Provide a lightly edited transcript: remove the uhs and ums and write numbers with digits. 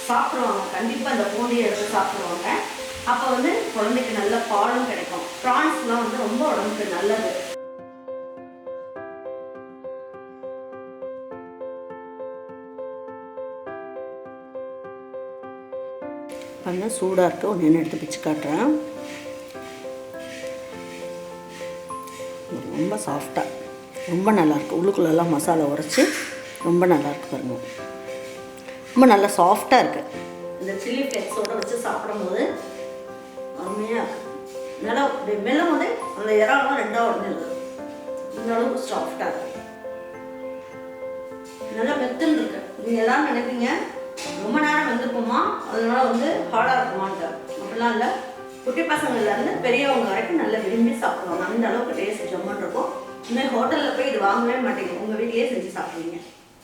சாப்பிடுவாங்க. கண்டிப்பாக இந்த பூண்டியை எடுத்து சாப்பிடுவாங்க. அப்போ வந்து குழந்தைக்கு நல்ல பாலும் கிடைக்கும். ப்ரான்ஸ்லாம் வந்து ரொம்ப உடம்புக்கு நல்லது. பண்ண சூடாக இருக்குது. ஒன்று எடுத்து பிச்சு காட்டுறேன். ரொம்ப சாஃப்டாக, ரொம்ப நல்லாயிருக்கு. உள்ளுக்குள்ளெல்லாம் மசாலா உரைச்சி ரொம்ப நல்லாயிருக்கு பாருங்க. ரொம்ப நல்லா சாஃப்டாக இருக்குது. இந்த சில்லி ஃப்ளேக்ஸோடு வச்சு சாப்பிடும்போது அருமையாக இருக்குது. நல்லா மெல்லும் போதே அந்த இறாலாம் ரெண்டாக உடனே இந்த அளவுக்கு சாஃப்டாக இருக்குது. நல்லா மெத்துன்னு இருக்கு. நீங்கள் எல்லாம் நினைப்பீங்க ரொம்ப நேரம் வெந்திருக்குமா, அதனால வந்து ஹார்டாக இருக்குமான்ட்டு. அப்படிலாம் இல்லை. குட்டி பசங்கள்லேருந்து பெரியவங்க வரைக்கும் நல்லா விரும்பி சாப்பிடுவாங்க. அந்த அளவுக்கு டேஸ்ட் ஜம்முன்னு இருக்கும். இன்னும் ஹோட்டலில் போய் இது வாங்கவே மாட்டீங்க, உங்கள் வீட்டிலேயே செஞ்சு சாப்பிடுவீங்க.